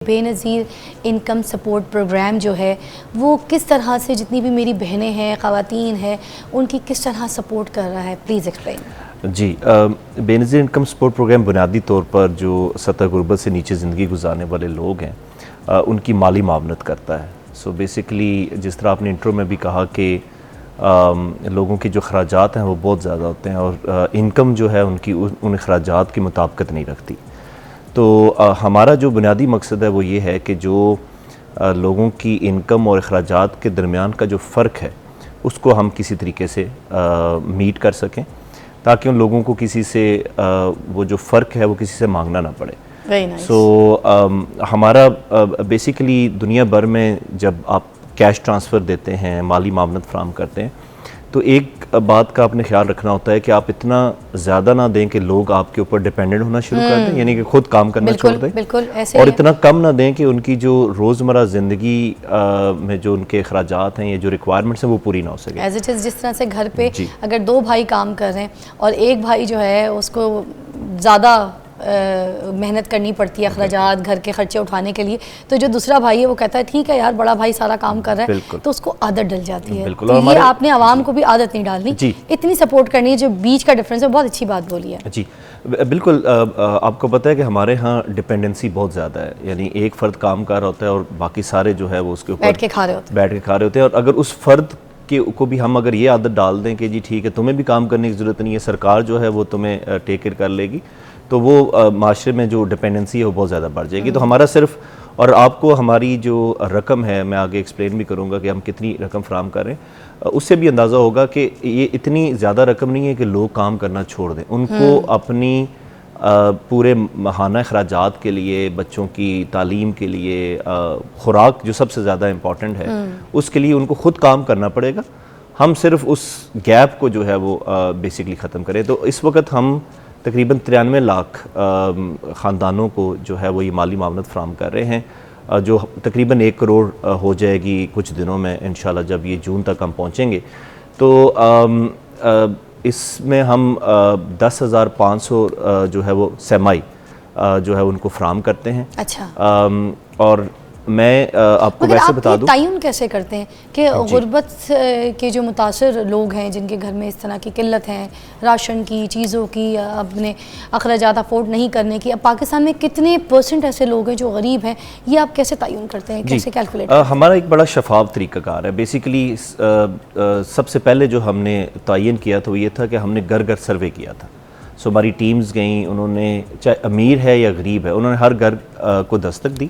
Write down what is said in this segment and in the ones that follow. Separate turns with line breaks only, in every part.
Benazir income support programme जो है वो किस तरह से, जितनी भी मेरी बहनें हैं, ख़वातीन हैं, उनकी किस तरह सपोर्ट कर रहा है, प्लीज़ एक्सप्लेन।
जी, बेनज़ीर इनकम सपोर्ट प्रोग्राम बुनियादी तौर पर जो सतह गुर्बत से नीचे ज़िंदगी गुजारने वाले लोग हैं उनकी माली मावनत करता है। सो बेसिकली जिस तरह आपने इंट्रो में भी कहा कि लोगों के जो खराजात हैं वो बहुत ज़्यादा होते हैं और इनकम जो है उनकी उन खराजात की मुताबिकत नहीं रखती। तो हमारा जो बुनियादी मकसद है वो ये है कि जो लोगों की इनकम और अखराजात के दरमियान का जो फ़र्क है उसको हम किसी तरीके से मीट कर सकें, ताकि उन लोगों को किसी से वो जो फ़र्क है वो किसी से मांगना ना पड़े। हमारा बेसिकली दुनिया भर में जब आप कैश ट्रांसफ़र देते हैं, माली मामलत फ़राहम करते हैं, तो एक बात का आपने ख्याल रखना होता है कि आप इतना ज़्यादा ना दें कि लोग आपके ऊपर डिपेंडेंट होना शुरू कर दें, यानी कि खुद काम करना छोड़ दें,
बिल्कुल ऐसे,
और इतना कम ना दें कि उनकी जो रोज़मर्रा ज़िंदगी में जो उनके अखराजात हैं या जो रिक्वायरमेंट्स हैं वो पूरी ना हो सके।
एज इट इज़ जिस तरह से घर पे अगर 2 भाई काम कर रहे हैं और एक भाई जो है उसको ज़्यादा मेहनत करनी पड़ती है अखराजात घर के खर्चे उठाने के लिए, तो जो दूसरा भाई है वो कहता है ठीक है यार बड़ा भाई सारा काम कर रहा है, तो उसको आदत डल जाती है। तो ये आपने आवाम को भी आदत नहीं डालनी, इतनी सपोर्ट करनी है। जो बीच का डिफरेंस है बहुत अच्छी बात बोली है।
जी बिल्कुल, आपको पता है कि हमारे यहाँ डिपेंडेंसी बहुत ज़्यादा है, यानी एक फ़र्द काम कर रहा होता है और बाकी सारे जो है वो उसके ऊपर
बैठ के खा रहे होते
हैं। और अगर उस फ़र्द को भी हम अगर ये आदत डाल दें कि जी ठीक है तुम्हें भी काम करने की ज़रूरत नहीं है, सरकार जो है वो तुम्हें टेक केयर कर लेगी, तो वो माशरे में जो डिपेंडेंसी है वो बहुत ज़्यादा बढ़ जाएगी। तो हमारा सिर्फ, और आपको हमारी जो रकम है मैं आगे एक्सप्लेन भी करूँगा कि हम कितनी रकम फराहम कर रहे हैं, उससे भी अंदाज़ा होगा कि ये इतनी ज़्यादा रकम नहीं है कि लोग काम करना छोड़ दें। उनको अपनी पूरे माहाना अखराजात के लिए, बच्चों की तालीम के लिए, खुराक जो सबसे ज़्यादा इम्पॉर्टेंट है उसके लिए उनको ख़ुद काम करना पड़ेगा। हम सिर्फ उस गैप को जो है वो बेसिकली ख़त्म करें। तो इस वक्त हम तकरीबन 93 लाख ख़ानदानों को जो है वो ये माली मामलत फ़राहम कर रहे हैं, जो तकरीबन 1 करोड़ हो जाएगी कुछ दिनों में इंशाल्लाह। जब ये जून तक हम पहुँचेंगे तो इसमें हम 10,500 जो है वो सेमाई जो है उनको फ़राहम करते हैं।
अच्छा।
और मैं आपको वैसे बता दूं,
तयन कैसे करते हैं कि गुर्बत के जो मुतासर लोग हैं जिनके घर में इस तरह की किल्लत है, राशन की, चीज़ों की, अपने अखराजात अफोर्ड नहीं करने की, अब पाकिस्तान में कितने % ऐसे लोग हैं जो गरीब हैं, ये आप कैसे तयन करते हैं, कैसे कैलकुलेट?
हमारा एक बड़ा शफाफ तरीक़ाकार है। बेसिकली सबसे पहले जो हमने तयन किया था वो ये था कि हमने घर घर सर्वे किया था। सो हमारी टीम्स गई, उन्होंने चाहे अमीर है या गरीब है, उन्होंने हर घर को दस्तक दी।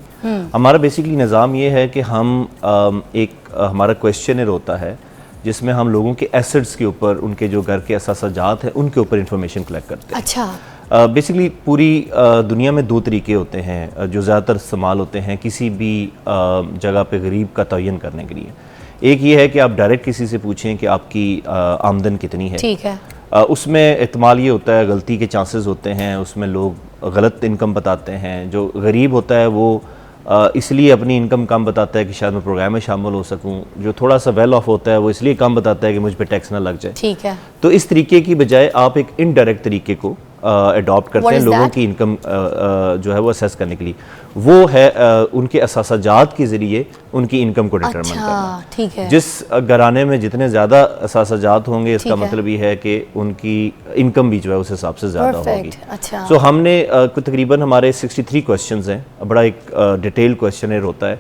हमारा बेसिकली निज़ाम ये है कि हम हमारा क्वेश्चनर होता है जिसमें हम लोगों के एसेट्स के ऊपर, उनके जो घर के असासाजात हैं उनके ऊपर इंफॉर्मेशन कलेक्ट करते हैं।
अच्छा।
बेसिकली पूरी दुनिया में 2 तरीके होते हैं जो ज़्यादातर इस्तेमाल होते हैं किसी भी जगह पे गरीब का तयन करने के लिए। एक ये है कि आप डायरेक्ट किसी से पूछें कि आपकी आमदन कितनी है।
ठीक है।
उसमें एहतमाल ये होता है, गलती के चांसेस होते हैं, उसमें लोग गलत इनकम बताते हैं। जो गरीब होता है वो इसलिए अपनी इनकम कम बताता है कि शायद मैं प्रोग्राम में शामिल हो सकूं। जो थोड़ा सा वेल ऑफ होता है वो इसलिए कम बताता है कि मुझ पे टैक्स ना लग जाए।
ठीक है।
तो इस तरीके की बजाय आप एक इनडायरेक्ट तरीके को अडॉप्ट करते हैं लोगों की इनकम जो है वो असेस करने के लिए। वो है उनके असासाजात के ज़रिए उनकी इनकम को डिटरमिन करना।
ठीक है।
जिस घराने में जितने ज़्यादा असासाजात होंगे इसका मतलब ये है कि उनकी इनकम भी जो है उस हिसाब से ज़्यादा होगी।
अच्छा।
सो हमने तकरीबन हमारे 63 क्वेश्चंस हैं, बड़ा एक डिटेल क्वेश्चनर होता है।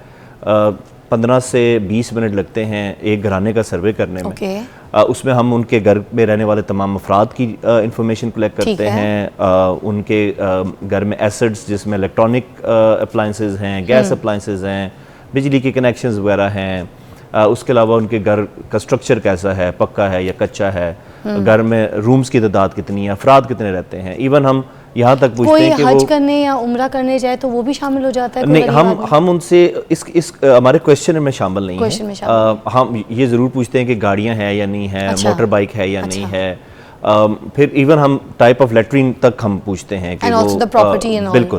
15 से 20 मिनट लगते हैं एक घराने का सर्वे करने में। उसमें हम उनके घर में रहने वाले तमाम अफराद की इंफॉर्मेशन कलेक्ट करते हैं, उनके घर में एसेट्स जिसमें इलेक्ट्रॉनिक अप्लाइंसेस हैं, गैस अप्लाइंसेस हैं, बिजली के कनेक्शंस वगैरह हैं, उसके अलावा उनके घर का स्ट्रक्चर कैसा है, पक्का है या कच्चा है, घर में रूम्स की तादाद कितनी है, अफराद कितने रहते हैं। इवन हम यहाँ तक पूछते हैं कि
हज करने या उम्रा करने जाए तो वो भी शामिल हो जाता है?
नहीं, हम उनसे इस हमारे क्वेश्चन में शामिल नहीं है। हम ये ज़रूर पूछते हैं कि गाड़ियाँ हैं या नहीं है, मोटर बाइक है या नहीं है। फिर इवन हम टाइप ऑफ लेटरिन तक हम पूछते हैं कि वो बिल्कुल